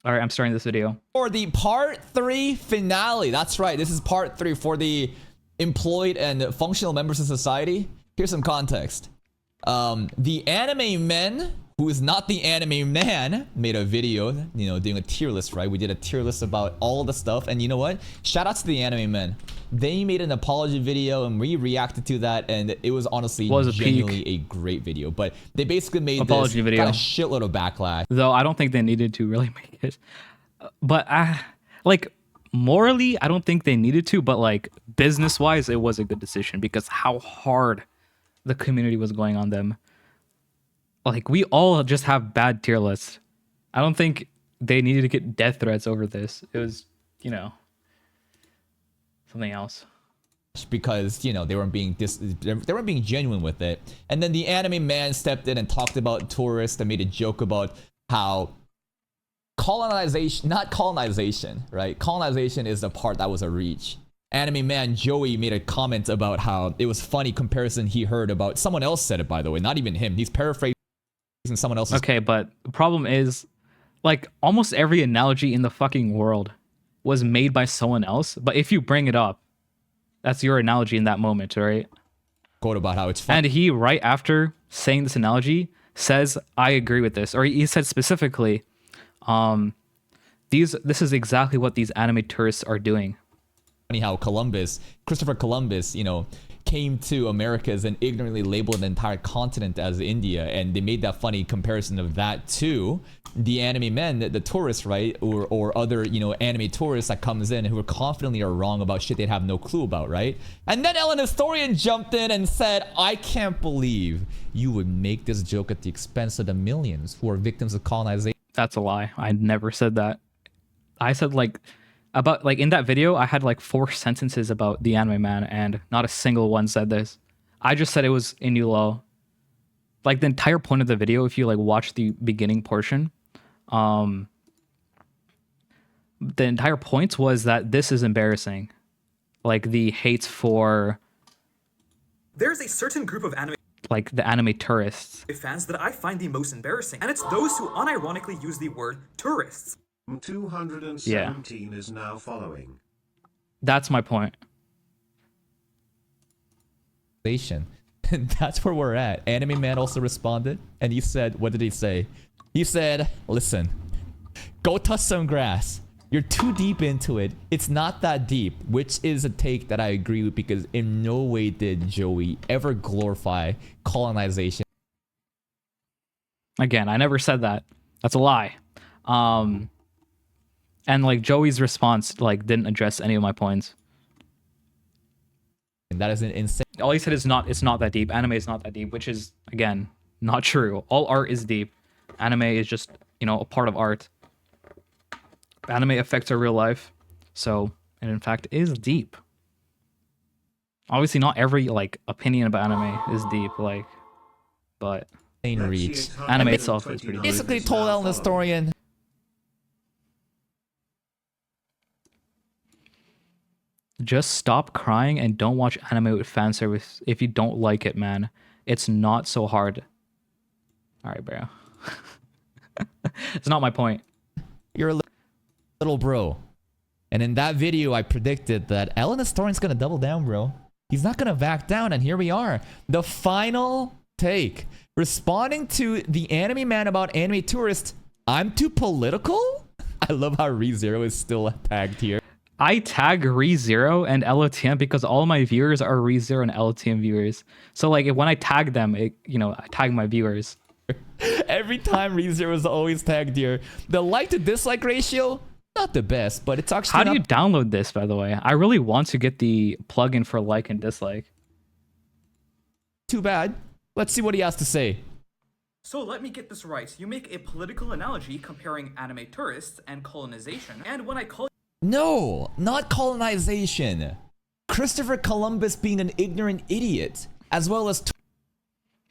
All right, I'm starting this video. For the part 3 finale. That's right. This is part 3 for the employed and functional members of society. Here's some context. The anime men, who is not the anime man, made a video, doing a tier list, right? We did a tier list about all the stuff. And you know what? Shout out to the anime men. They made an apology video and we reacted to that, and it was honestly genuinely a great video. But they basically made apology video, got a shitload of backlash. Though I don't think they needed to really make it. But like morally, I don't think they needed to. But like business-wise, it was a good decision because how hard the community was going on them. Like we all just have bad tier lists. I don't think they needed to get death threats over this. It was, something else. Because they weren't being genuine with it. And then the anime man stepped in and talked about tourists and made a joke about how not colonization, right? Colonization is the part that was a reach. Anime man Joey made a comment about how it was funny comparison he heard about someone else said it, by the way, not even him. He's paraphrasing someone else's. Okay, but the problem is, like, almost every analogy in the fucking world was made by someone else. But if you bring it up, that's your analogy in that moment, right? Quote about how it's fun. And he, right after saying this analogy, says, "I agree with this." Or he said specifically, this is exactly what these anime tourists are doing. Funny how Christopher Columbus, came to Americas and ignorantly labeled an entire continent as India, and they made that funny comparison of that to the anime men, the tourists, right, or other anime tourists that comes in who are confidently are wrong about shit they'd have no clue about, right? And then Ellen Historian jumped in and said, "I can't believe you would make this joke at the expense of the millions who are victims of colonization." That's a lie. I never said that. I said in that video, I had like 4 sentences about the anime man, and not a single one said this. I just said it was Inulo. Like the entire point of the video, if you like watch the beginning portion, the entire point was that this is embarrassing. Like the hate for. There's a certain group of anime, like the anime tourists, fans that I find the most embarrassing, and it's those who unironically use the word tourists. 217 is now following. That's my point. And that's where we're at. Anime Man also responded, and he said, what did he say? He said, "Listen, go touch some grass. You're too deep into it. It's not that deep," which is a take that I agree with, because in no way did Joey ever glorify colonization. Again, I never said that. That's a lie. And like Joey's response didn't address any of my points. And that is an insane. All he said is it's not that deep. Anime is not that deep, which is again not true. All art is deep. Anime is just, a part of art. Anime affects our real life. So, and in fact is deep. Obviously not every opinion about anime is deep, but reach. Anime itself is pretty deep. Basically told Ellen Historian, just stop crying and don't watch anime with fan service if you don't like it, man. It's not so hard. All right, bro. It's not my point. You're a little bro. And in that video, I predicted that Ellen Historian's gonna double down, bro. He's not gonna back down, and here we are. The final take. Responding to the anime man about anime tourists, "I'm too political?" I love how ReZero is still tagged here. I tag ReZero and LOTM because all my viewers are ReZero and LOTM viewers. So when I tag them, I tag my viewers. Every time ReZero is always tagged here. The like to dislike ratio, not the best, but it's actually. How do you download this, by the way? I really want to get the plugin for like and dislike. Too bad. Let's see what he has to say. So let me get this right. You make a political analogy comparing anime tourists and colonization. And when I call No, not colonization. Christopher Columbus being an ignorant idiot, as well as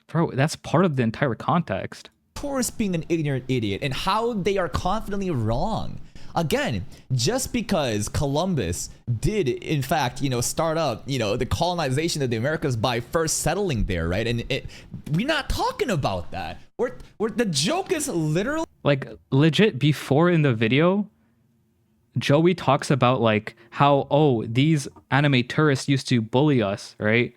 bro, that's part of the entire context. Tourists being an ignorant idiot and how they are confidently wrong. Again, just because Columbus did, in fact, start up, the colonization of the Americas by first settling there, right? And we're not talking about that. The joke is literally Like legit before in the video, Joey talks about like how, oh, these anime tourists used to bully us, right?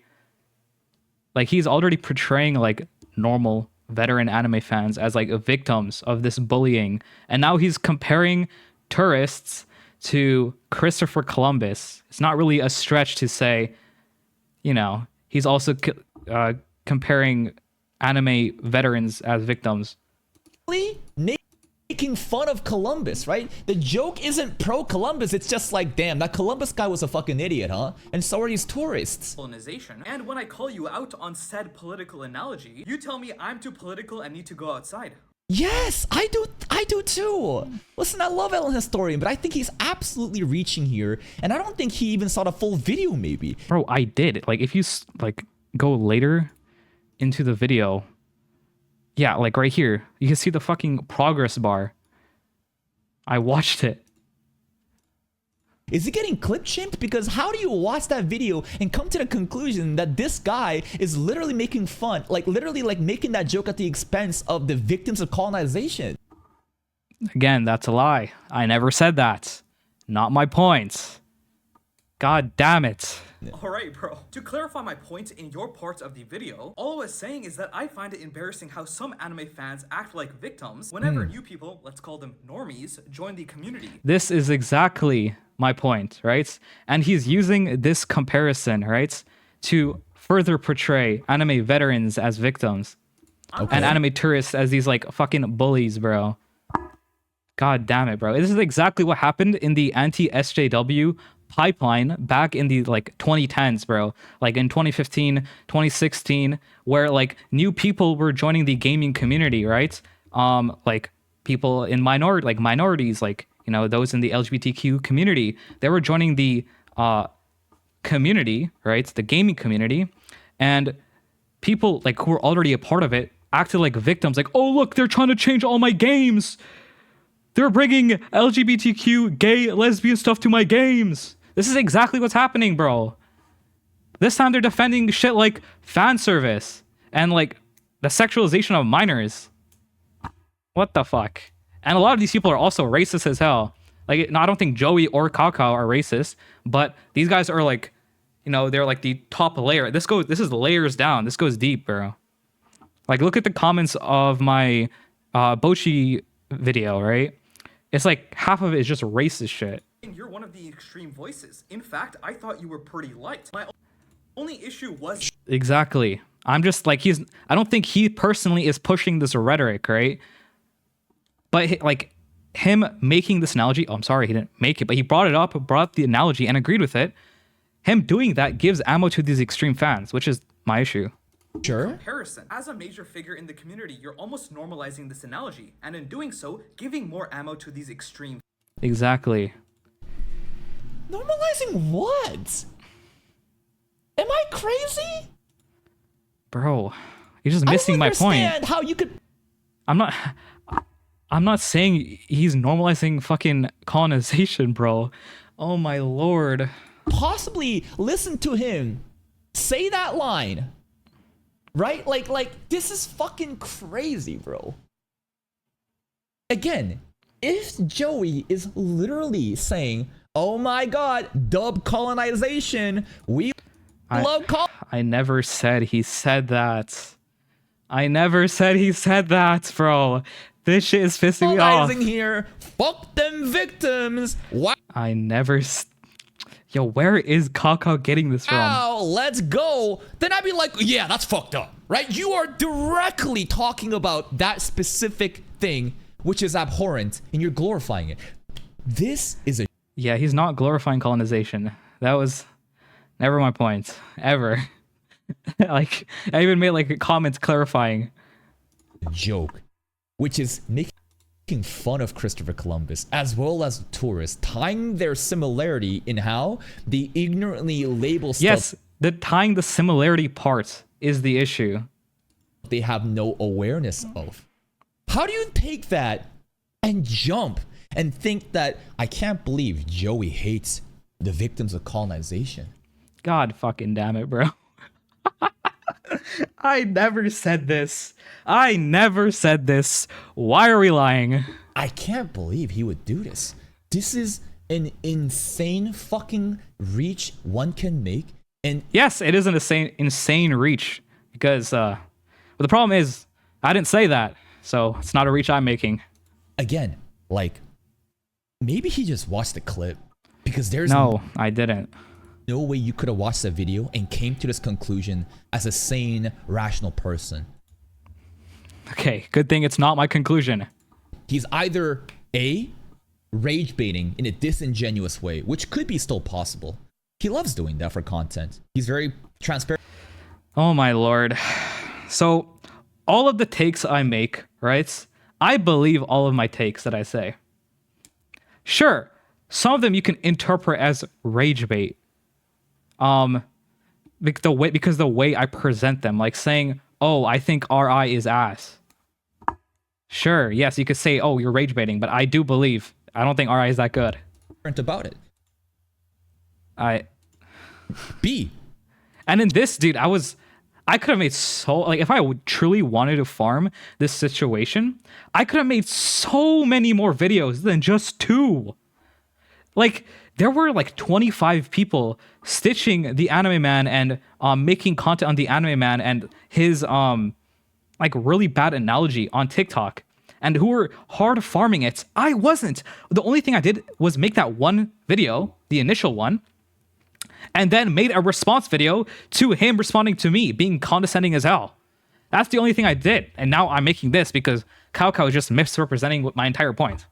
Like he's already portraying like normal veteran anime fans as like victims of this bullying. And now he's comparing tourists to Christopher Columbus. It's not really a stretch to say, you know, he's also comparing anime veterans as victims. Making fun of Columbus, right? The joke isn't pro-Columbus, it's just like, damn, that Columbus guy was a fucking idiot, huh? And so are these tourists. Colonization. And when I call you out on said political analogy, you tell me I'm too political and need to go outside. Yes, I do too. Listen, I love Ellen Historian, but I think he's absolutely reaching here, and I don't think he even saw the full video, maybe. Bro, I did. Like, if you like go later into the video, yeah, like right here, you can see the fucking progress bar. I watched it. Is he getting clip chimped? Because how do you watch that video and come to the conclusion that this guy is literally making fun, like literally like making that joke at the expense of the victims of colonization? Again, that's a lie. I never said that. Not my point. God damn it. Alright, bro. To clarify my point in your part of the video, all I was saying is that I find it embarrassing how some anime fans act like victims whenever new people, let's call them normies, join the community. This is exactly my point, right? And he's using this comparison, right, to further portray anime veterans as victims. Okay. And anime tourists as these like fucking bullies, bro. God damn it, bro. This is exactly what happened in the anti-SJW pipeline back in the like 2010s, bro. Like in 2015, 2016, where like new people were joining the gaming community, right? Like people in minorities, like, you know, those in the LGBTQ community, they were joining the community, right? The gaming community. And people like who were already a part of it acted like victims, like, oh, look, they're trying to change all my games. They're bringing LGBTQ, gay, lesbian stuff to my games. This is exactly what's happening, bro. This time they're defending shit like fan service and like the sexualization of minors. What the fuck? And a lot of these people are also racist as hell. Like, no, I don't think Joey or Kakao are racist, but these guys are like, you know, they're like the top layer. This is layers down. This goes deep, bro. Like, look at the comments of my Bochi video, right? It's like half of it is just racist shit. You're one of the extreme voices. In fact, I thought you were pretty light. My only issue was... Exactly. I'm just like, I don't think he personally is pushing this rhetoric, right? But like him making this analogy, oh, I'm sorry, he didn't make it, but he brought up the analogy and agreed with it. Him doing that gives ammo to these extreme fans, which is my issue. Sure. Comparison. As a major figure in the community, you're almost normalizing this analogy, and in doing so, giving more ammo to these extreme. Exactly. Normalizing what? Am I crazy? Bro, you're just missing my point. I don't understand how you could... I'm not saying he's normalizing fucking colonization, bro. Oh my lord. Possibly listen to him say that line. Right? Like this is fucking crazy, bro. Again, if Joey is literally saying, oh my god, dub colonization, we love I never said he said that. I never said he said that, bro. This shit is pissing me off. Here. Fuck them victims. Wow. I never... Yo, where is Kakao getting this from? Ow, let's go. Then I'd be like, yeah, that's fucked up, right? You are directly talking about that specific thing, which is abhorrent, and you're glorifying it. This is a... Yeah, he's not glorifying colonization. That was never my point. Ever. Like, I even made like comments clarifying. Joke, which is making fun of Christopher Columbus as well as tourists, tying their similarity in how they ignorantly label stuff. Yes, the tying the similarity part is the issue. They have no awareness of. How do you take that and jump and think that I can't believe Joey hates the victims of colonization? God fucking damn it, bro. I never said this. I never said this. Why are we lying? I can't believe he would do this. This is an insane fucking reach one can make. And yes, it is an insane reach because but the problem is I didn't say that, so it's not a reach I'm making. Again, like maybe he just watched the clip because there's I didn't. No way you could have watched the video and came to this conclusion as a sane, rational person. Okay, good thing it's not my conclusion. He's either A, rage baiting in a disingenuous way, which could be still possible. He loves doing that for content. He's very transparent. Oh my lord. So, all of the takes I make, right? I believe all of my takes that I say. Sure, some of them you can interpret as rage bait. Because the way I present them, like saying, "Oh, I think RI is ass." Sure, yes, you could say, "Oh, you're rage baiting," but I do believe I don't think RI is that good. About it. B. And in this, dude, I could have made if I truly wanted to farm this situation, I could have made so many more videos than just 2. Like, there were like 25 people stitching TheAnimeMan and making content on TheAnimeMan and his like really bad analogy on TikTok, and who were hard farming it. I wasn't. The only thing I did was make that one video, the initial one, and then made a response video to him responding to me, being condescending as hell. That's the only thing I did. And now I'm making this because cawcaw is just misrepresenting my entire point.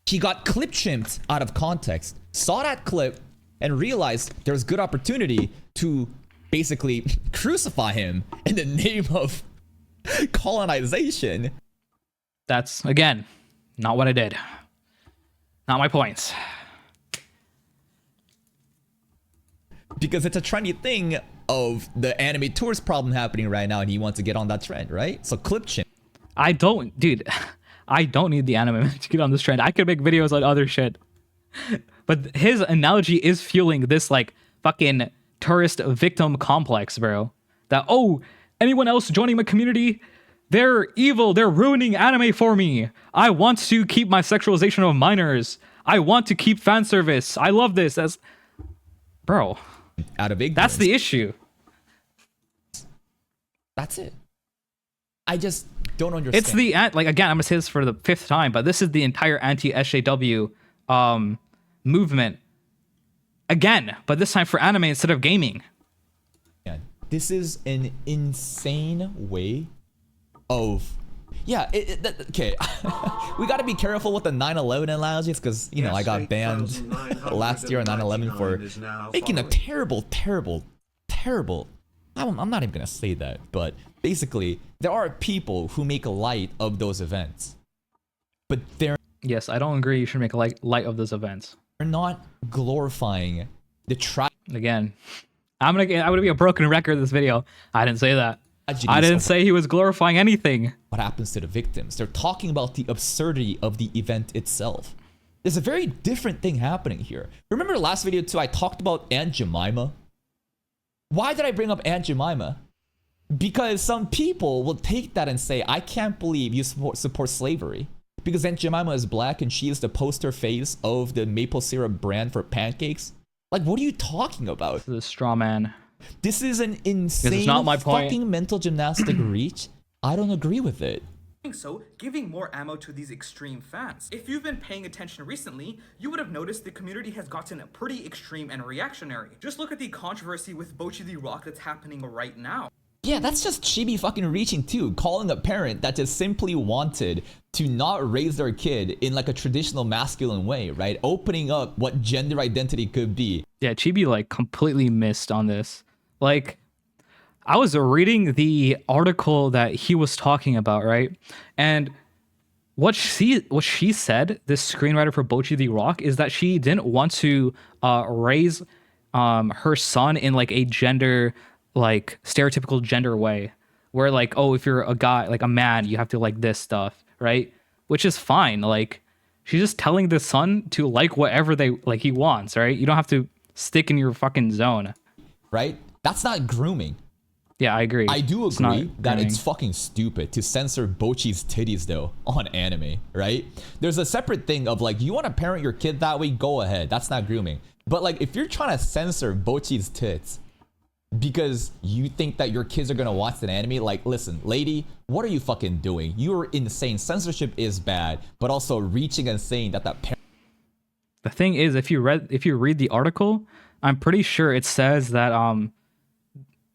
He got clip chimped out of context, saw that clip, and realized there's good opportunity to basically crucify him in the name of colonization. That's, again, not what I did. Not my points. Because it's a trendy thing of the anime tourist problem happening right now, and he wants to get on that trend, right? So clip chimp. I don't need TheAnimeMan to get on this trend. I could make videos on other shit. But his analogy is fueling this like fucking tourist victim complex, bro. That, oh, anyone else joining my community, they're evil, they're ruining anime for me. I want to keep my sexualization of minors. I want to keep fan service. I love this. Bro. Out of ignorance. That's the issue. That's it. I just don't understand. It's like, again, I'm gonna say this for the 5th time, but this is the entire anti-SJW movement again, but this time for anime instead of gaming. Yeah, this is an insane way of okay. We got to be careful with the 9/11 analogies because you know I got banned last year on 9/11 for making a terrible I'm not even gonna say that, but basically there are people who make light of those events, but they're yes, I don't agree you should make light of those events. They're not glorifying the again. I'm gonna be a broken record in this video. I didn't say that. I didn't say he was glorifying anything. What happens to the victims? They're talking about the absurdity of the event itself. There's a very different thing happening here. Remember the last video too, I talked about Aunt Jemima? Why did I bring up Aunt Jemima? Because some people will take that and say, I can't believe you support slavery. Because Aunt Jemima is black and she is the poster face of the maple syrup brand for pancakes. Like, what are you talking about? The straw man. This is an insane fucking mental gymnastic reach. I don't agree with it. So, giving more ammo to these extreme fans. If you've been paying attention recently, you would have noticed the community has gotten pretty extreme and reactionary. Just look at the controversy with Bocchi the Rock that's happening right now. Yeah, that's just chibi fucking reaching too. Calling a parent that just simply wanted to not raise their kid in like a traditional masculine way, right? Opening up what gender identity could be. Yeah, chibi like completely missed on this. Like, I was reading the article that he was talking about, right? And what she said, this screenwriter for Bocchi the Rock, is that she didn't want to raise her son in like a gender, like stereotypical gender way, where like, oh, if you're a guy, like a man, you have to like this stuff, right? Which is fine. Like, she's just telling the son to like whatever he wants, right? You don't have to stick in your fucking zone, right? That's not grooming. Yeah, I agree. I do It's not agree that grooming. it's fucking stupid to censor Bochi's titties though on anime, right? There's a separate thing of like, you want to parent your kid that way, go ahead. That's not grooming. But like, if you're trying to censor Bochi's tits because you think that your kids are gonna watch an anime, like, listen, lady, what are you fucking doing? You're insane. Censorship is bad, but also reaching and saying that parent. The thing is, if you read the article, I'm pretty sure it says that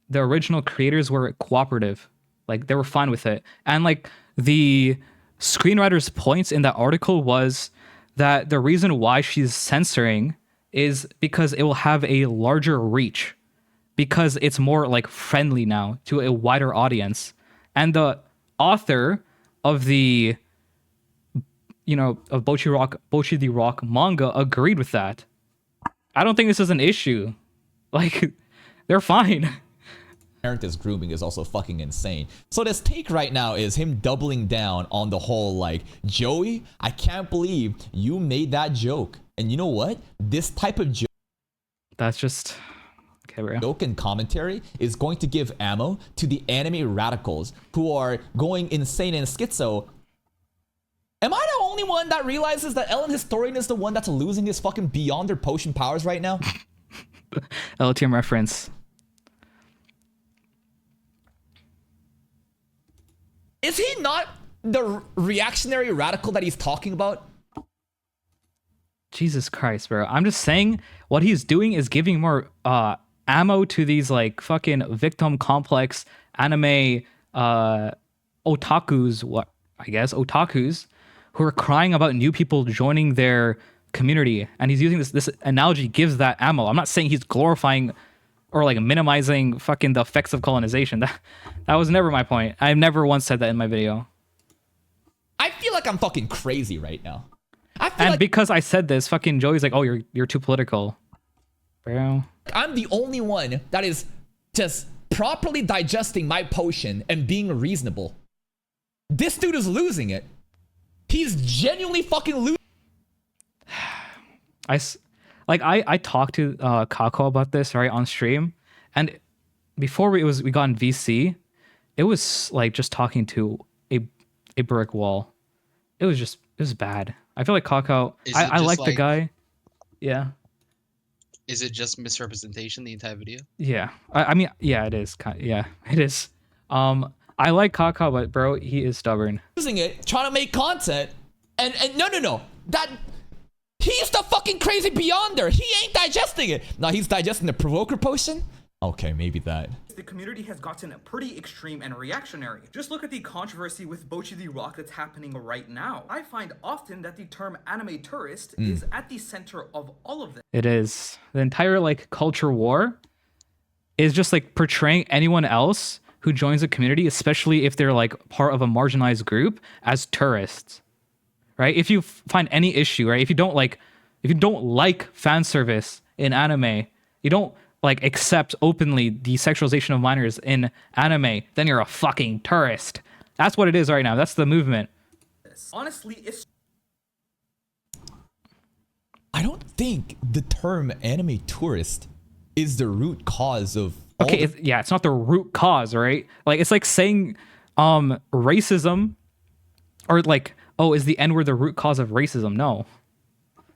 the original creators were cooperative, like they were fine with it, and like the screenwriter's points in that article was that the reason why she's censoring is because it will have a larger reach, because it's more like friendly now to a wider audience, and the author of the of Bocchi the Rock manga agreed with that. I don't think this is an issue. Like, they're fine. Parent is grooming is also fucking insane. So this take right now is him doubling down on the whole like, Joey, I can't believe you made that joke. And you know what? This type of That's just okay, bro. joke and commentary is going to give ammo to the anime radicals who are going insane and schizo. Am I the only one that realizes that Ellen Historian is the one that's losing his fucking beyond their potion powers right now? LOTM reference. Is he not the reactionary radical that he's talking about? Jesus Christ, bro. I'm just saying what he's doing is giving more ammo to these like fucking victim complex anime otakus, otakus who are crying about new people joining their community. And he's using this analogy gives that ammo. I'm not saying he's glorifying or like minimizing fucking the effects of colonization. That was never my point. I've never once said that in my video. I feel like I'm fucking crazy right now. And because I said this, fucking Joey's like, oh, you're too political. Bro. I'm the only one that is just properly digesting my potion and being reasonable. This dude is losing it. He's genuinely fucking losing. I talked to Kako about this right on stream, and before we got in VC, it was like just talking to a brick wall. It was bad. I feel like Kako. I like the guy. Yeah. Is it just misrepresentation the entire video? Yeah. I mean, yeah, it is. Yeah, it is. I like Kako, but bro, he is stubborn. Using it, trying to make content, and no. That he's the fucking crazy beyonder. He ain't digesting it. Now he's digesting the provoker potion. Okay, maybe that. The community has gotten pretty extreme and reactionary. Just look at the controversy with Bocchi the Rock that's happening right now. I find often that the term anime tourist is at the center of all of this. It is. The entire like culture war is just like portraying anyone else who joins a community, especially if they're like part of a marginalized group, as tourists. Right? If you find any issue, right? If you don't like fan service in anime, you don't like accept openly the sexualization of minors in anime, then you're a fucking tourist. That's what it is right now. That's the movement. Honestly, it's... I don't think the term anime tourist is the root cause of okay, it's not the root cause, right? Like it's like saying racism, or like, oh, is the N-word the root cause of racism? No.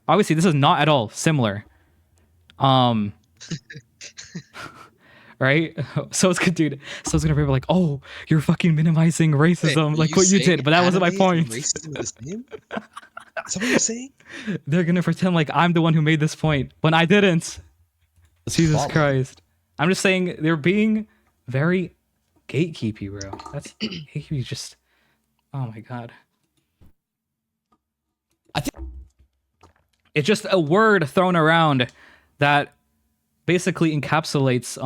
Obviously, this is not at all similar. Right? So it's good, dude. So it's gonna be like, oh, you're fucking minimizing racism, Wait, like what you did, but that wasn't my point. Racism is the same? Is that what you're saying? They're gonna pretend like I'm the one who made this point when I didn't. Jesus Christ. I'm just saying they're being very gatekeepy, bro. That's gatekeepy. Just, oh my god. I think it's just a word thrown around that basically encapsulates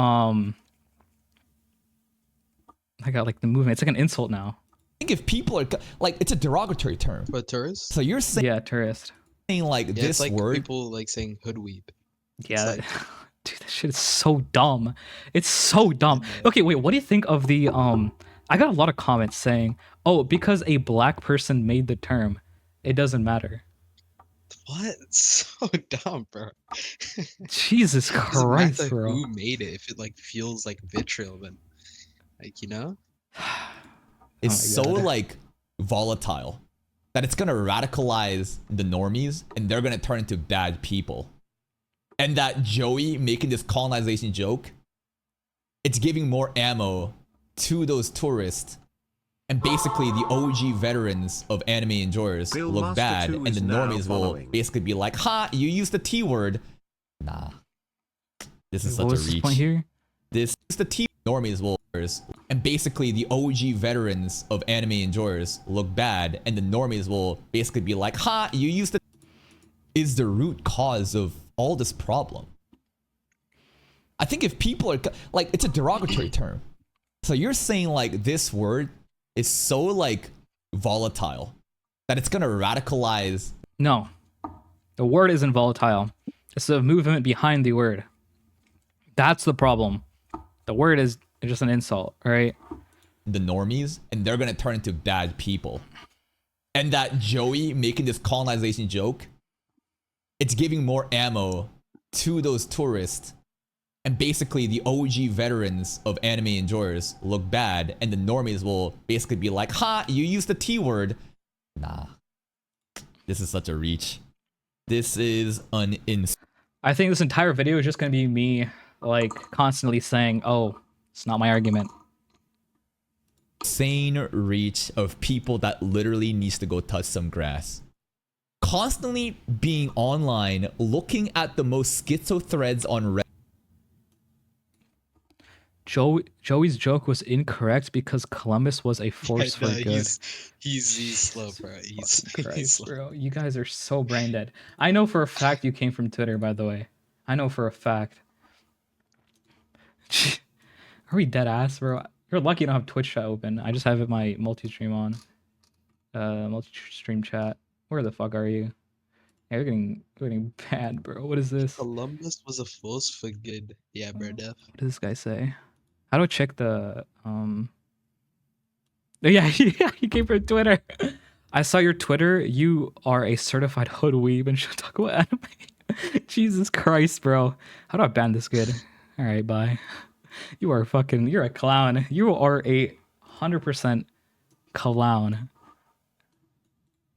I got like the movement. It's like an insult now. I think if people are like, it's a derogatory term. But tourist? So you're saying Yeah, tourist. like Yeah, this it's like word? people like saying hoodweep. Yeah. Like, dude, that shit is so dumb. It's so dumb. Okay, wait, what do you think of the I got a lot of comments saying, "Oh, because a black person made the term, it doesn't matter." what? So dumb, bro. Jesus Doesn't Christ, matter bro. who made it. If it like feels like vitriol, then Like, you know? is Oh my so God. like volatile that it's gonna radicalize the normies and they're gonna turn into bad people. And that Joey making this colonization joke, it's giving more ammo to those tourists. And basically the OG veterans of anime enjoyers Bill look Master bad 2 and is the now normies will following. basically be like, ha, you used the T word. Nah. This is What such a was the reach. point here? This is the T normies will, and basically the OG veterans of anime enjoyers look bad and the normies will basically be like, ha, you used the is the root cause of all this problem. I think if people are like, it's a derogatory term. So you're saying like this word is so like volatile that it's gonna radicalize. No, the word isn't volatile. It's the movement behind the word. That's the problem. The word is just an insult, right? The normies and they're gonna turn into bad people. And that Joey making this colonization joke, it's giving more ammo to those tourists. And basically the OG veterans of anime enjoyers look bad and the normies will basically be like, ha, you used the T word. Nah. This is such a reach. This is an I think this entire video is just gonna be me like constantly saying, "Oh, it's not my argument." insane reach of people that literally needs to go touch some grass. Constantly being online, looking at the most schizo threads on Reddit. Joey's joke was incorrect because Columbus was a force for No, good. he's slow, bro. He's Christ, slow. bro, you guys are so brain dead. I know for a fact you came from Twitter, by the way. I know for a fact. Are we dead ass, bro? You're lucky I don't have Twitch chat open. I just have my multi-stream on. Multi-stream chat. Where the fuck are you? Yeah, you're getting bad, bro. What is this? What Columbus was a force for good. Yeah, bro, def. does this guy say? How do I check the Yeah, yeah, he came from Twitter. I saw your Twitter. You are a certified hood weeb and should talk about anime. Jesus Christ, bro. How do I ban this kid? All right, bye. You're a clown. You are 100% clown.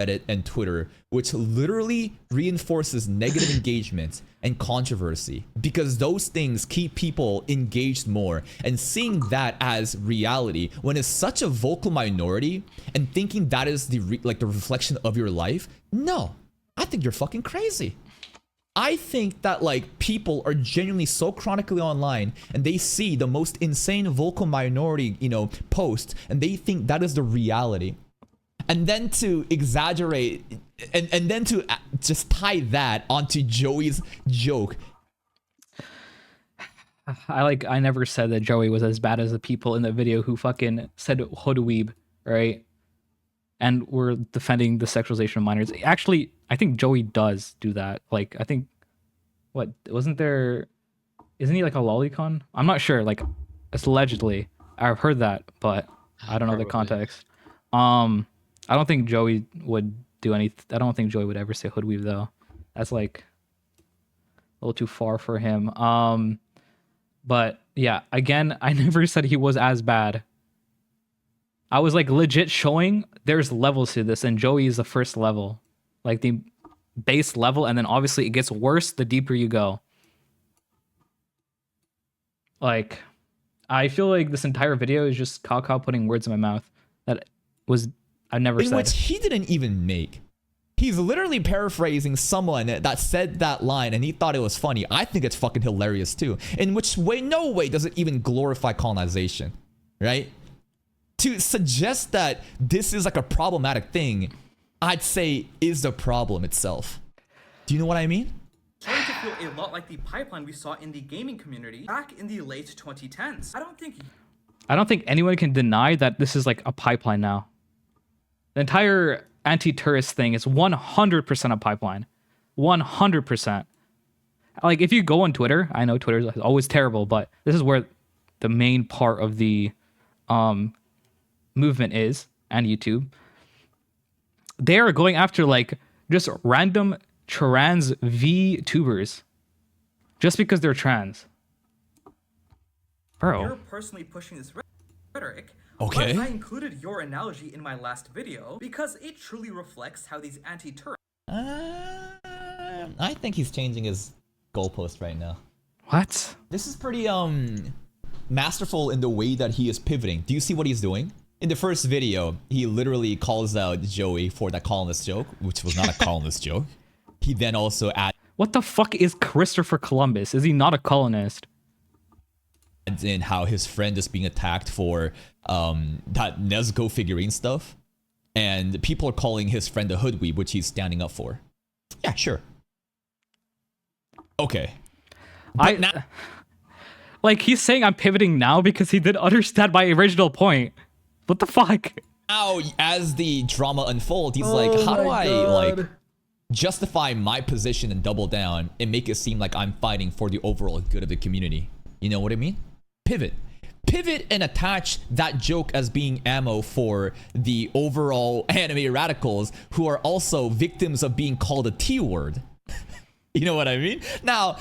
Reddit and Twitter, which literally reinforces negative engagement and controversy because those things keep people engaged more, and seeing that as reality when it's such a vocal minority and thinking that is the the reflection of your life. No, I think you're fucking crazy. I think that like people are genuinely so chronically online and they see the most insane vocal minority, post, and they think that is the reality. And then to exaggerate and then to just tie that onto Joey's joke. I never said that Joey was as bad as the people in the video who fucking said hood weeb, right? And were defending the sexualization of minors. Actually, I think Joey does do that. Like, I think, isn't he like a lolicon? I'm not sure. Like, it's allegedly. I've heard that, but I don't know the Probably. context. I don't think Joey would do anything. I don't think Joey would ever say hood weave though. That's like a little too far for him. But yeah, again, I never said he was as bad. I was like legit showing there's levels to this, and Joey is the first level, like the base level, and then obviously it gets worse the deeper you go. Like, I feel like this entire video is just Kaw putting words in my mouth that was I never In said. which he didn't even make. He's literally paraphrasing someone that said that line and he thought it was funny. I think it's fucking hilarious too. In which way, no way does it even glorify colonization, right? To suggest that this is like a problematic thing, I'd say is the problem itself. Do you know what I mean? Starting to feel a lot like the pipeline we saw in the gaming community back in the late 2010s. I don't think anyone can deny that this is like a pipeline now. The entire anti-tourist thing is 100% a pipeline. 100%. Like, if you go on Twitter, I know Twitter is always terrible, but this is where the main part of the movement is, and YouTube. They are going after like just random trans VTubers just because they're trans. Bro. You're personally pushing this. rhetoric. Okay. But I included your analogy in my last video because it truly reflects how these anti-turrets I think he's changing his goalpost right now. What? This is pretty masterful in the way that he is pivoting. Do you see what he's doing? In the first video, he literally calls out Joey for that colonist joke, which was not a colonist joke. He then also adds What the fuck is Christopher Columbus? Is he not a colonist? in how his friend is being attacked for that Nezuko figurine stuff. And people are calling his friend a hoodweeb, which he's standing up for. Yeah, sure. Okay. Like, he's saying I'm pivoting now because he didn't understand my original point. What the fuck? Now, as the drama unfolds, he's like, how do I, like, justify my position and double down and make it seem like I'm fighting for the overall good of the community? You know what I mean? Pivot. Pivot and attach that joke as being ammo for the overall anime radicals who are also victims of being called a T-word. You know what I mean? Now,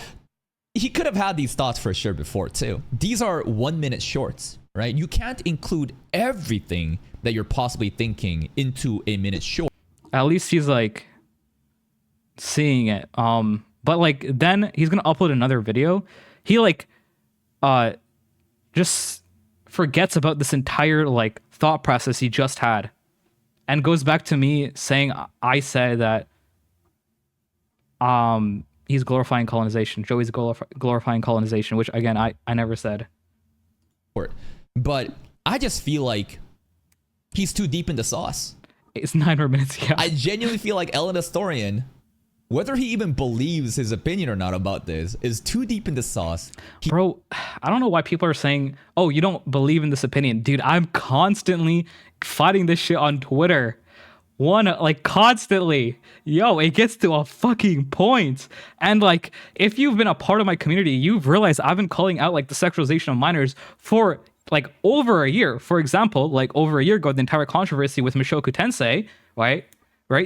he could have had these thoughts for sure before too. These are 1-minute shorts, right? You can't include everything that you're possibly thinking into a minute short. At least he's like seeing it. But like then he's gonna upload another video. He like just forgets about this entire like thought process he just had and goes back to me saying I said that he's glorifying colonization. Joey's glorifying colonization, which again I never said. But I just feel like he's too deep in the sauce. It's 9 more minutes. Yeah. I genuinely feel like Ellen Astorian, whether he even believes his opinion or not about this, is too deep in the sauce. Bro, I don't know why people are saying, oh, you don't believe in this opinion. Dude, I'm constantly fighting this shit on Twitter. Like constantly. Yo, it gets to a fucking point. And like, if you've been a part of my community, you've realized I've been calling out like the sexualization of minors for like over a year. For example, like over a year ago, the entire controversy with Mushoku Tensei, right?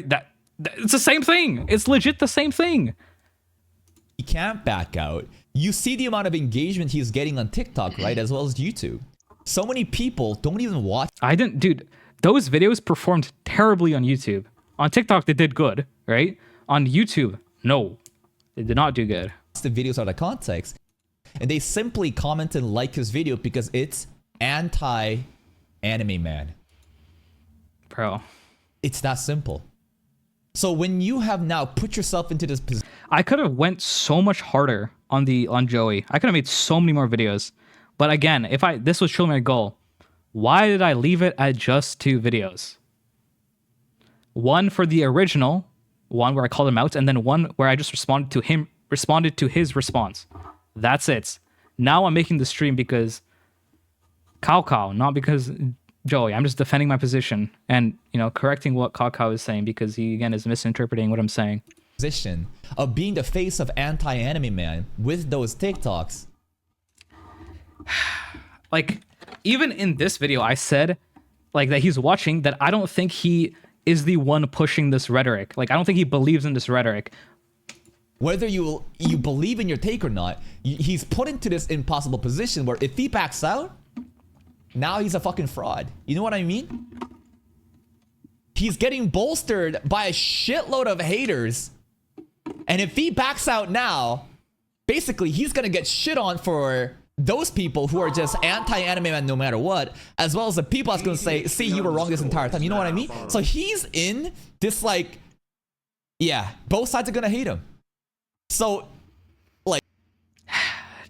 That it's the same thing. It's legit the same thing. He can't back out. You see the amount of engagement he's getting on TikTok, right? As well as YouTube. So many people don't even watch. Dude, those videos performed terribly on YouTube. On TikTok, they did good, right? On YouTube, no, they did not do good. The videos out of context. And they simply comment and like his video because it's anti-AnimeMan. Bro. It's that simple. So when you have now put yourself into this position, I could have went so much harder on Joey. I could have made so many more videos. But again, this was truly my goal, why did I leave it at just 2 videos? One for the original, one where I called him out, and then one where I just responded to his response. That's it. Now I'm making the stream because Cawcaw, not because Joey. I'm just defending my position and, correcting what Cawcaw is saying because he, again, is misinterpreting what I'm saying. Position of being the face of anti-AnimeMan with those TikToks. Like, even in this video, I said, like, that he's watching, that I don't think he is the one pushing this rhetoric. Like, I don't think he believes in this rhetoric. Whether you believe in your take or not, he's put into this impossible position where if he backs out, now he's a fucking fraud. You know what I mean? He's getting bolstered by a shitload of haters. And if he backs out now, basically he's gonna get shit on for those people who are just anti-AnimeMan no matter what, as well as the people that's gonna say, see, you were wrong this entire time. You know what I mean? So he's in this, like, yeah, both sides are gonna hate him. So, like,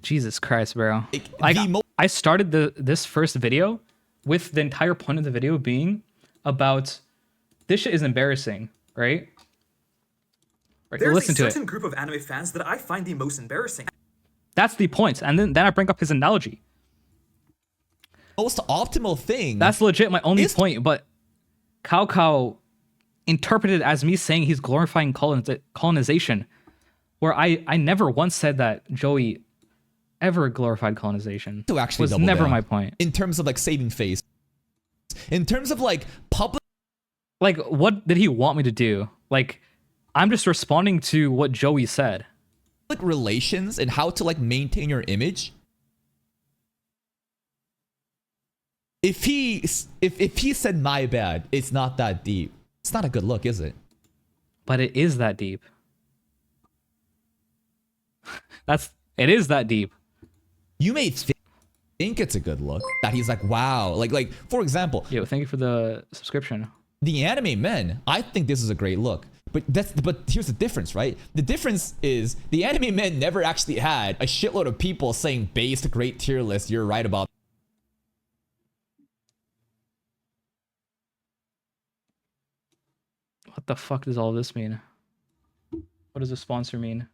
Jesus Christ, bro. Like, I started this first video with the entire point of the video being about this shit is embarrassing, right? There's Listen to a certain group of anime fans that I find the most embarrassing. That's the point. And then I bring up his analogy. Most optimal thing. That's legit my only point, but Cawcaw interpreted it as me saying he's glorifying colonization, where I never once said that Joey ever glorified colonization. To actually was double never down my point. In terms of like saving face. In terms of like public. Like, what did he want me to do? Like, I'm just responding to what Joey said. Relations and how to like maintain your image if he said my bad, it's not that deep. It's not a good look, is it? But it is that deep. It is that deep. You may think it's a good look, that he's like, wow. Like for example, Yo, thank you for the subscription. TheAnimeMan, I think this is a great look. But here's the difference, right? The difference is TheAnimeMan never actually had a shitload of people saying base to great tier list. You're right about. What the fuck does all this mean? What does the sponsor mean?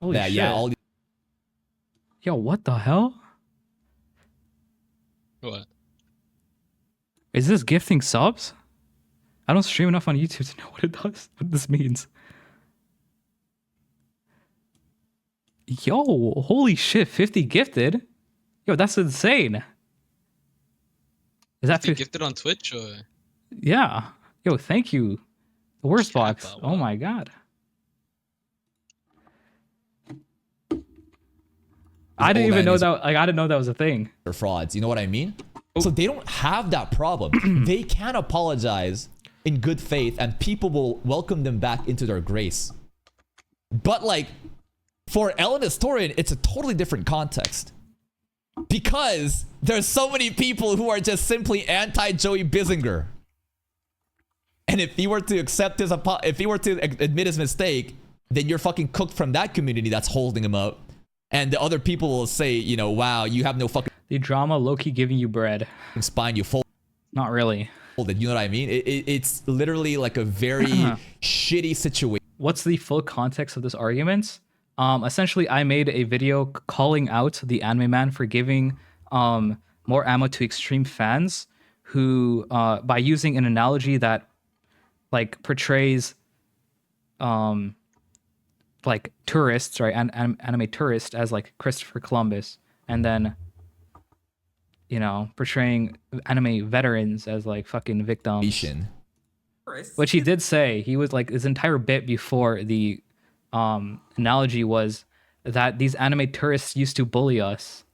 Holy shit. Yeah, all Yo, what the hell? What? Is this gifting subs? I don't stream enough on YouTube to know what it does, what this means. Yo, holy shit, 50 gifted? Yo, that's insane. Is that 50? Gifted on Twitch or? Yeah. Yo, thank you. The worst Kappa, box. wow. Oh my god. I didn't even know that. Like, I didn't know that was a thing. They're frauds. You know what I mean? So they don't have that problem. They can apologize in good faith, and people will welcome them back into their grace. But like, for Ellen Historian, it's a totally different context. Because there's so many people who are just simply anti-Joey Bissinger. And if he were to accept his if he were to admit his mistake, then you're fucking cooked from that community that's holding him up. And the other people will say, you know, wow, you have no fucking The drama low-key giving you bread. spine, you folded. Not really. You know what I mean? It's literally like a very shitty situation. What's the full context of this argument? Essentially, I made a video calling out TheAnimeMan for giving more ammo to extreme fans who, by using an analogy that like portrays like tourists, right? Anime tourists as like Christopher Columbus, and then portraying anime veterans as like fucking victims. Which he did say. He was like, his entire bit before the analogy was that these anime tourists used to bully us.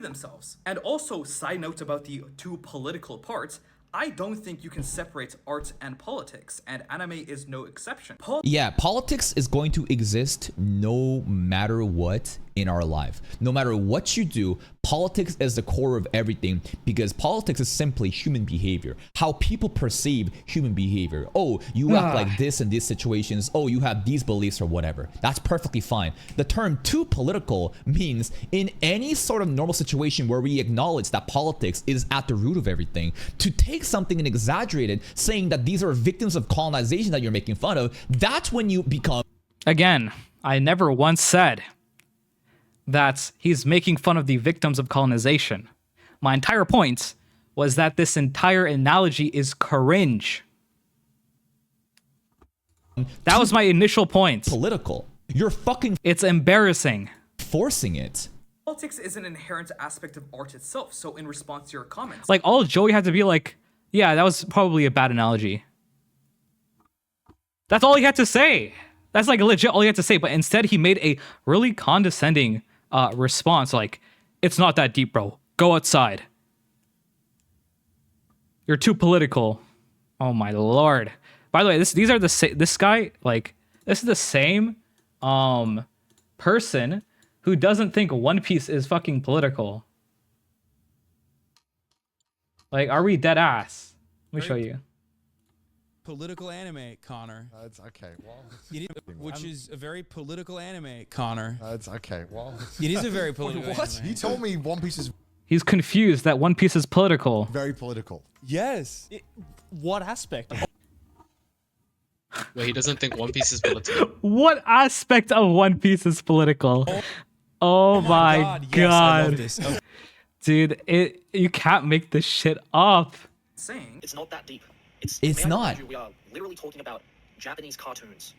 Themselves. And also, side note about the two political parts, I don't think you can separate art and politics, and anime is no exception. Yeah, politics is going to exist no matter what in our life. No matter what you do, politics is the core of everything, because politics is simply human behavior. How people perceive human behavior. Oh, you act like this in these situations. Oh, you have these beliefs or whatever. That's perfectly fine. The term too political means in any sort of normal situation where we acknowledge that politics is at the root of everything, to take something and exaggerate it, saying that these are victims of colonization that you're making fun of, that's when you become... Again, I never once said that he's making fun of the victims of colonization. My entire point was that this entire analogy is cringe. That was my initial point. Political. You're fucking... It's embarrassing. Forcing it. Politics is an inherent aspect of art itself, so in response to your comments... Like, all Joey had to be like, yeah, that was probably a bad analogy. That's all he had to say. That's like legit all he had to say, but instead he made a really condescending response, like, it's not that deep, bro. Go outside. You're too political. Oh my lord. By the way, these are this guy, like, this is the same person who doesn't think One Piece is fucking political. Like, are we dead ass? Let me show you. Political anime, Connor. That's okay. Well, Which is a very political anime, Connor. that's okay. Well, It is a very political what? anime. You told me One Piece is He's confused that One Piece is political. very political. Yes. What aspect? Wait, he doesn't think One Piece is political. What aspect of One Piece is political? Oh my god. Yes, I love this. Oh, Dude, you can't make this shit up. saying... It's not that deep. It's not. We are literally talking about Japanese cartoons.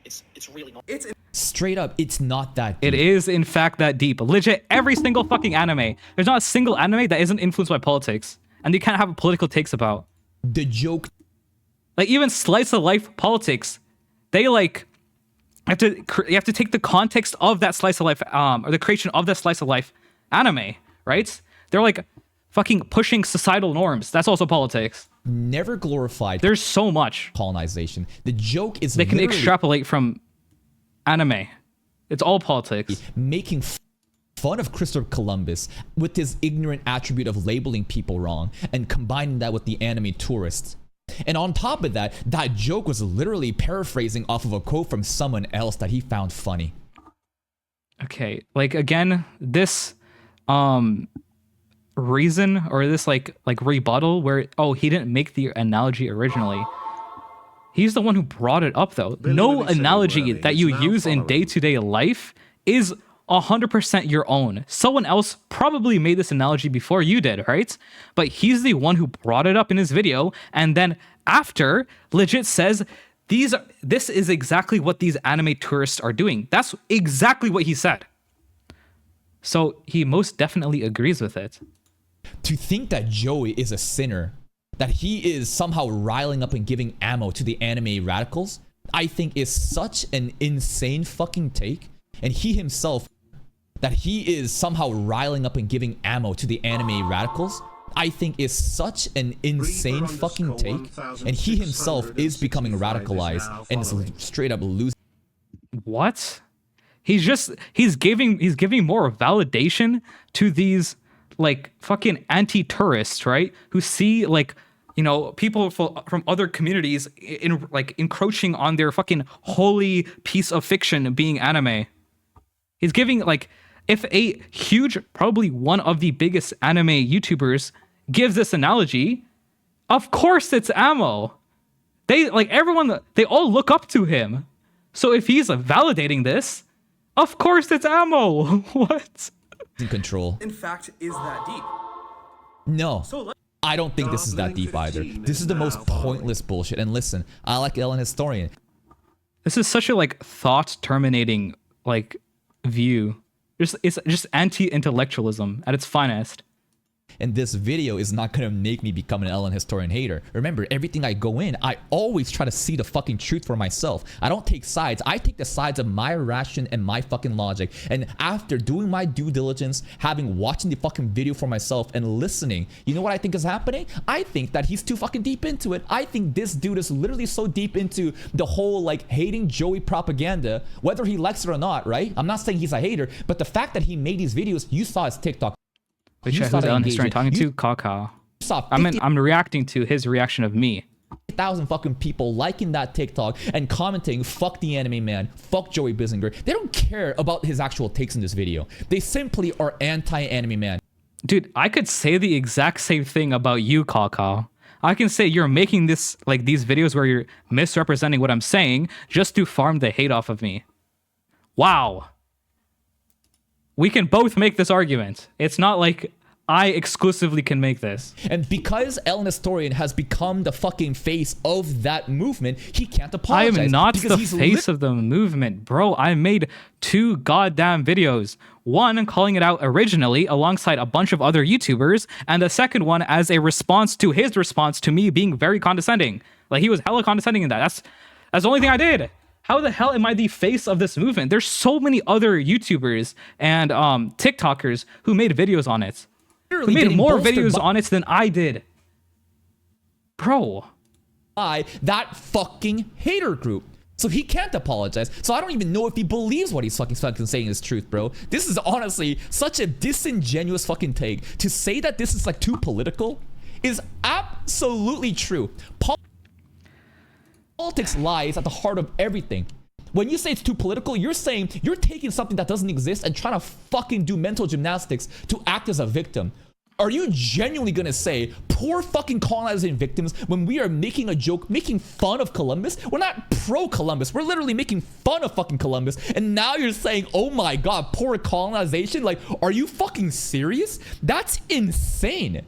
It's really not. It's Straight up, it's not that deep. It is, in fact, that deep. Legit, every single fucking anime. There's not a single anime that isn't influenced by politics. And you can't have political takes about. The joke... Like, even slice of life politics, they, like, You have to take the context of that slice of life, or the creation of that slice of life anime, right? They're like fucking pushing societal norms. That's also politics. Never glorified There's so much colonization. The joke is they can literally extrapolate from anime. It's all politics. making fun of Christopher Columbus with his ignorant attribute of labeling people wrong and combining that with the anime tourists. And on top of that, that joke was literally paraphrasing off of a quote from someone else that he found funny. Okay, like again, this reason or this like rebuttal where he didn't make the analogy originally. He's the one who brought it up though. No analogy that you use in day-to-day life is 100% your own. Someone else probably made this analogy before you did, right? But he's the one who brought it up in his video, and then after legit says this is exactly what these anime tourists are doing. That's exactly what he said. So he most definitely agrees with it. To think that Joey is a sinner, that he is somehow riling up and giving ammo to the anime radicals, I think is such an insane fucking take. And he himself, that he is somehow riling up and giving ammo to the anime radicals, I think is such an insane fucking take. And he himself is becoming radicalized and is straight up losing. What? He's giving more validation to these like fucking anti-tourists, right? Who see like, you know, people from other communities encroaching on their fucking holy piece of fiction being anime. He's giving like, if a huge, probably one of the biggest anime YouTubers gives this analogy, of course it's ammo. They like everyone, they all look up to him. So if he's validating this, of course it's ammo. What? in control. In fact, is that deep? No. So I don't think this is that deep either. This is the most pointless bullshit. And listen, I like Ellen Historian. This is such a like thought terminating like view. It's just anti-intellectualism at its finest. And this video is not gonna make me become an Ellen Historian hater. Remember, everything I go in, I always try to see the fucking truth for myself. I don't take sides. I take the sides of my ration and my fucking logic. And after doing my due diligence, watching the fucking video for myself and listening, you know what I think is happening? I think that he's too fucking deep into it. I think this dude is literally so deep into the whole like hating Joey propaganda, whether he likes it or not, right? I'm not saying he's a hater, but the fact that he made these videos, you saw his TikTok. Wait, who's Ellen Historian talking to? Kaw. I'm reacting to his reaction of me. 1,000 fucking people liking that TikTok and commenting, fuck the anime man, fuck Joey Bissinger. They don't care about his actual takes in this video. They simply are anti-anime man. Dude, I could say the exact same thing about you, Kaw. I can say you're making this like these videos where you're misrepresenting what I'm saying just to farm the hate off of me. Wow. We can both make this argument. It's not like I exclusively can make this. And because Ellen Historian has become the fucking face of that movement, he can't apologize. I am not the face of the movement, bro. I made 2 goddamn videos. One calling it out originally alongside a bunch of other YouTubers, and the second one as a response to his response to me being very condescending. Like he was hella condescending in that. That's the only thing I did. How the hell am I the face of this movement? There's so many other YouTubers and TikTokers who made videos on it. Who made more videos on it than I did. Bro. By that fucking hater group. So he can't apologize. So I don't even know if he believes what he's fucking saying is truth, bro. This is honestly such a disingenuous fucking take. To say that this is like too political is absolutely true. Politics lies at the heart of everything. When you say it's too political, you're saying you're taking something that doesn't exist and trying to fucking do mental gymnastics to act as a victim. Are you genuinely gonna say poor fucking colonizing victims when we are making a joke, making fun of Columbus? We're not pro-Columbus. We're literally making fun of fucking Columbus. And now you're saying, oh my god, poor colonization? Like, are you fucking serious? That's insane.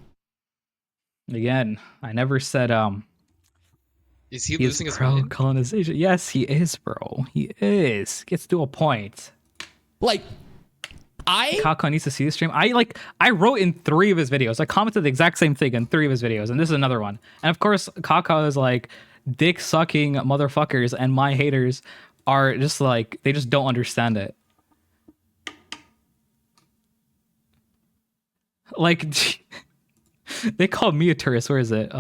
Again, I never said Is he losing his mind? Colonization. Yes, he is, bro. He is. Gets to a point. Like, Kaka needs to see the stream. I wrote in 3 of his videos. I commented the exact same thing in 3 of his videos, and this is another one. And of course, Kaka is like, dick sucking motherfuckers and my haters are just like, they just don't understand it. Like, they call me a tourist. Where is it?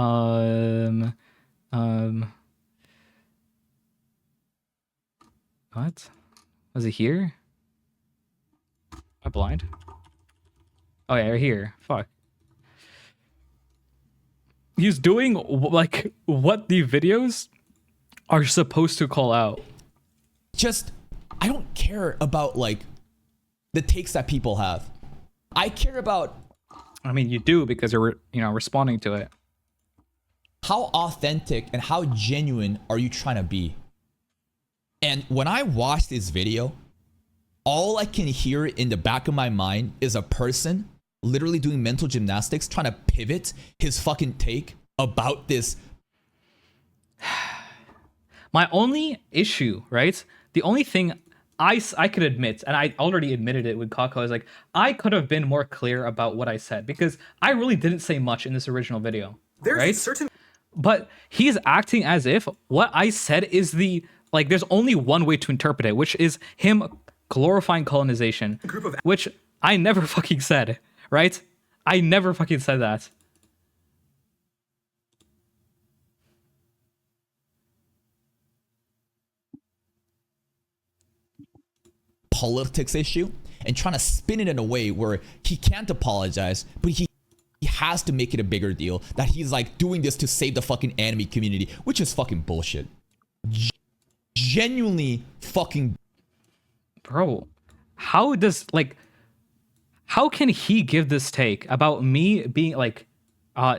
What? Was it here? Am I blind? Oh yeah, right here. Fuck. He's doing like what the videos are supposed to call out. Just, I don't care about like the takes that people have. I care about, I mean, you do because you're, you know, responding to it. how authentic and how genuine are you trying to be? And when I watch this video, all I can hear in the back of my mind is a person literally doing mental gymnastics, trying to pivot his fucking take about this. My only issue, right? The only thing I could admit, and I already admitted it with Kako, is like, I could have been more clear about what I said, because I really didn't say much in this original video. There's right? a certain But he's acting as if what I said is the, like, there's only one way to interpret it, which is him glorifying colonization, group of which I never fucking said, right? I never fucking said that. Politics issue and trying to spin it in a way where he can't apologize, but he has to make it a bigger deal that he's like doing this to save the fucking anime community, which is fucking bullshit. Genuinely fucking. Bro, how does, like, how can he give this take about me being like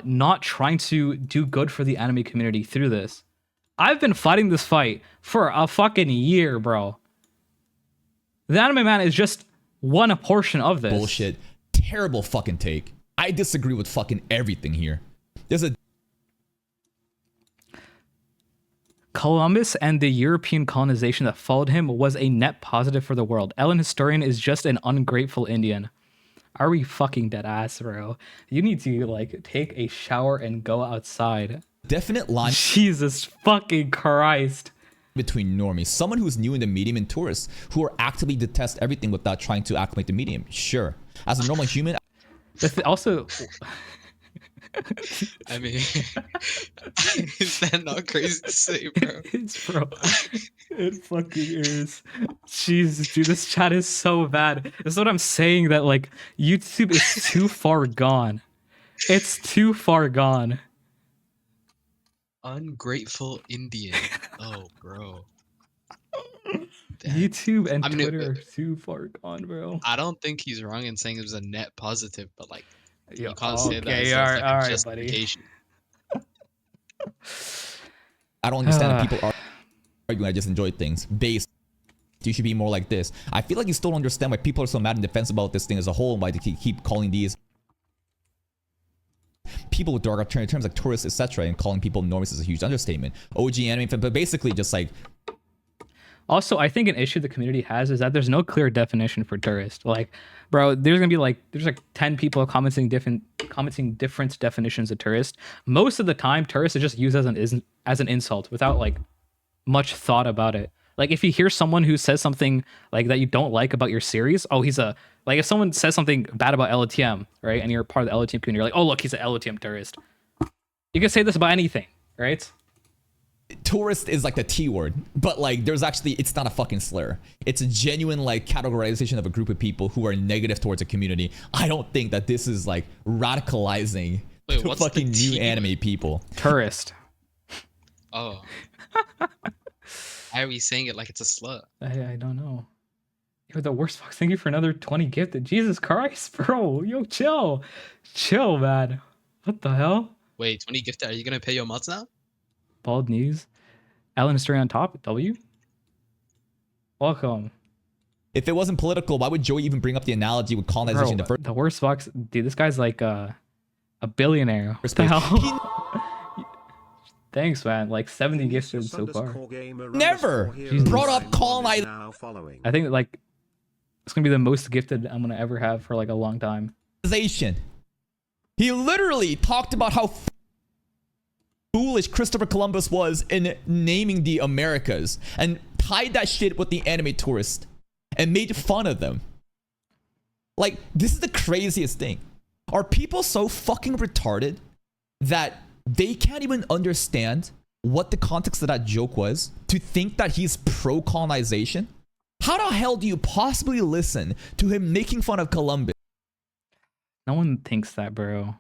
not trying to do good for the anime community through this? I've been fighting this fight for a fucking year, bro. The Anime Man is just one portion of this. Bullshit. Terrible fucking take. I disagree with fucking everything here. There's a Columbus and the European colonization that followed him was a net positive for the world. Ellen Historian is just an ungrateful Indian. Are we fucking dead ass, bro? You need to, like, take a shower and go outside. definite line Jesus fucking Christ. between normies, someone who's new in the medium, and tourists who are actively detest everything without trying to acclimate the medium. Sure. As a normal human, Also, I mean, is that not crazy to say, bro? it's, bro. It fucking is. Jesus, dude, this chat is so bad. That's what I'm saying, that, like, YouTube is too far gone. It's too far gone. Ungrateful Indian. Oh, bro. YouTube and I mean, Twitter are too far gone, bro. I don't think he's wrong in saying it was a net positive, but like, Yo, you can't say that okay, as all a right, fucking buddy. justification. I don't understand that people are arguing I just enjoy things. Based, you should be more like this. I feel like you still don't understand why people are so mad and defensive about this thing as a whole, and why they keep calling these people with derogatory terms like tourists, etc., and calling people normies is a huge understatement. OG anime fan, but basically just like. Also, I think an issue the community has is that there's no clear definition for tourist. Like, bro, there's like 10 people commenting different definitions of tourist. Most of the time, tourist is just used as an insult without, like, much thought about it. Like, if you hear someone who says something like that you don't like about your series, oh, he's a, like, if someone says something bad about LOTM, right, and you're part of the LOTM community, you're like, oh, look, he's an LOTM tourist. You can say this about anything, right? Tourist is like the T word, but like there's actually, it's not a fucking slur. It's a genuine like categorization of a group of people who are negative towards a community. I don't think that this is like radicalizing Wait, what's the fucking new T anime word? people. Tourist. Oh. Why are we saying it like it's a slur? I don't know. You're the worst fox. Thank you for another 20 gifted. Jesus Christ, bro. Yo, chill. Chill, man. What the hell? Wait, 20 gifted. Are you gonna pay your mods now? Bald news. Ellen Story on top. W. Welcome. If it wasn't political, why would Joey even bring up the analogy with colonization in the Bro, first the worst fox. Dude, this guy's like a billionaire. What the place? hell? Thanks, man. Like 70 gifted so far. Never brought up colonization. I think, like, it's gonna be the most gifted I'm gonna ever have for, like, a long time. He literally talked about how foolish Christopher Columbus was in naming the Americas and tied that shit with the anime tourist and made fun of them. Like, this is the craziest thing. Are people so fucking retarded that they can't even understand what the context of that joke was to think that he's pro-colonization? How the hell do you possibly listen to him making fun of Columbus? No one thinks that, bro.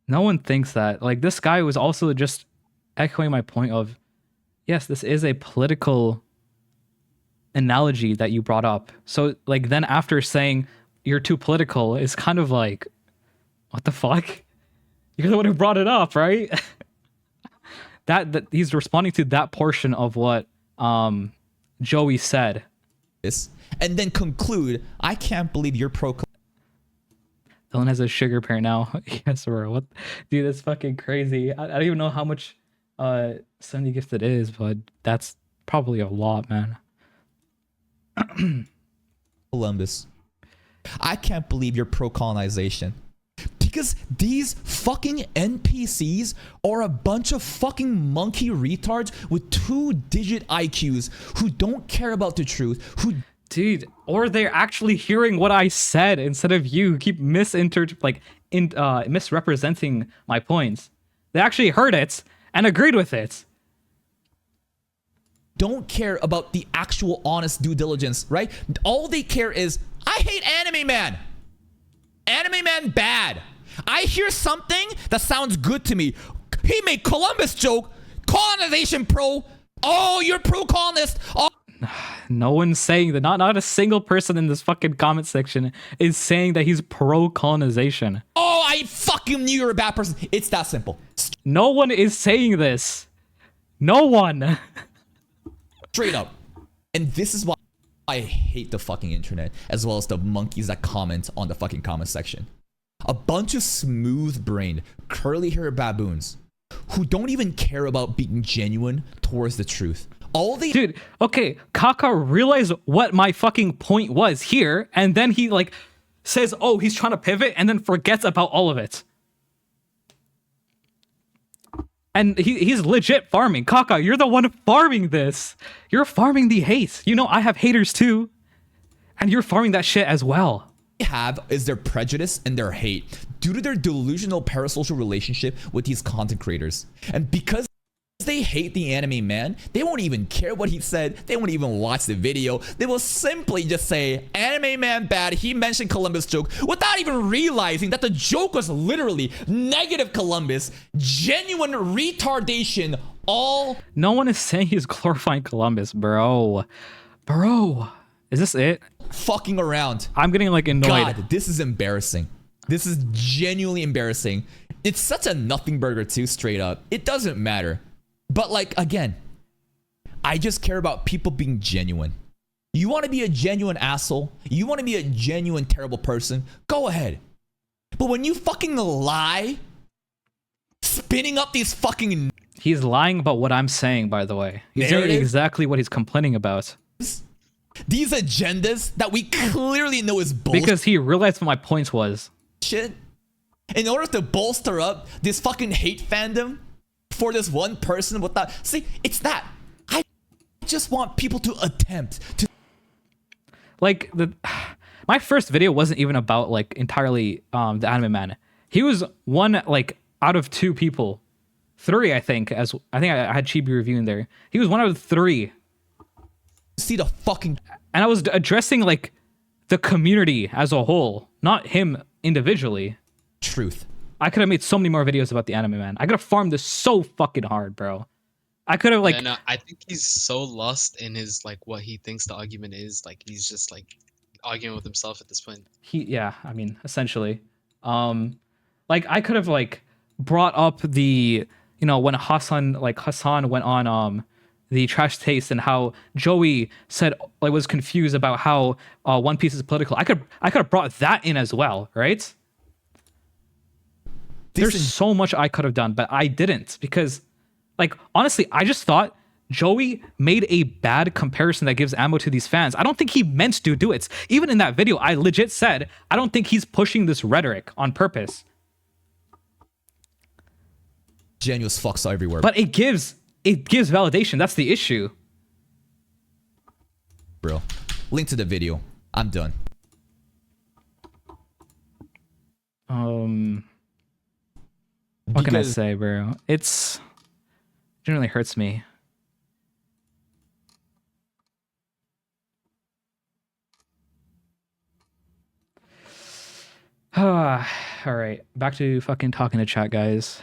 No one thinks that. Like, this guy was also just echoing my point of, yes, this is a political analogy that you brought up. So, like, then after saying you're too political, it's kind of like, what the fuck? You're the one who brought it up, right? that he's responding to that portion of what Joey said. And then conclude, I can't believe you're pro. Dylan has a sugar parent now. Yes, bro. What, dude? That's fucking crazy. I don't even know how much Sunday gift it is, but that's probably a lot, man. Columbus. I can't believe you're pro-colonization. Because these fucking NPCs are a bunch of fucking monkey retards with 2-digit IQs who don't care about the truth, who... Dude, or they're actually hearing what I said instead of you keep misrepresenting my points. They actually heard it and agreed with it. Don't care about the actual honest due diligence, right? All they care is, I hate LOTM. LOTM bad. I hear something that sounds good to me. He made Columbus joke. Colonization pro. Oh, you're pro-colonist. Oh. No one's saying that. Not a single person in this fucking comment section is saying that he's pro-colonization. Oh, I fucking knew you're a bad person. It's that simple. No one is saying this. No one. Straight up. And this is why I hate the fucking internet, as well as the monkeys that comment on the fucking comment section. A bunch of smooth-brained, curly-haired baboons who don't even care about being genuine towards the truth. All they... Dude, okay, Kaka realized what my fucking point was here, and then he, like, says, oh, he's trying to pivot, and then forgets about all of it. And he's legit farming. Kaka, you're the one farming this. You're farming the hate. You know, I have haters too. And you're farming that shit as well. Have is their prejudice and their hate due to their delusional parasocial relationship with these content creators. And because they hate the anime man, they won't even care what he said. They won't even watch the video. They will simply just say, anime man bad, he mentioned Columbus joke, without even realizing that the joke was literally negative Columbus, genuine retardation, all... No one is saying he's glorifying Columbus, bro. Bro, is this it? Fucking around. I'm getting, like, annoyed. God, this is embarrassing. This is genuinely embarrassing. It's such a nothing burger too, straight up. It doesn't matter. But, like, again, I just care about people being genuine. You want to be a genuine asshole? You want to be a genuine terrible person? Go ahead. But when you fucking lie, spinning up these fucking... He's lying about what I'm saying, by the way. He's saying exactly what he's complaining about. These agendas that we clearly know is bullshit. Because he realized what my point was. In order to bolster up this fucking hate fandom for this one person with that. See, it's that. I just want people to attempt to. Like, my first video wasn't even about, like, entirely the anime man. He was one, like, out of 2 people. 3, I think. I had Chibi reviewing there. He was one out of 3. See the fucking... And I was addressing, like, the community as a whole, not him individually. Truth. I could have made so many more videos about the anime man. I could have farmed this so fucking hard, bro. I could have, like... Yeah, no, I think he's so lost in his, like, what he thinks the argument is. Like, he's just, like, arguing with himself at this point. Yeah, I mean, essentially. Like, I could have, like, brought up the... You know, when Hassan went on the Trash Taste and how Joey said, like, was confused about how One Piece is political. I could have brought that in as well, right? There's so much I could have done, but I didn't because, like, honestly, I just thought Joey made a bad comparison that gives ammo to these fans. I don't think he meant to do it. Even in that video, I legit said, I don't think he's pushing this rhetoric on purpose. Genuine fucks everywhere. But it gives validation. That's the issue. bro. Link to the video. I'm done. What can I Because- say, bro? It generally hurts me. All right, back to fucking talking to chat, guys.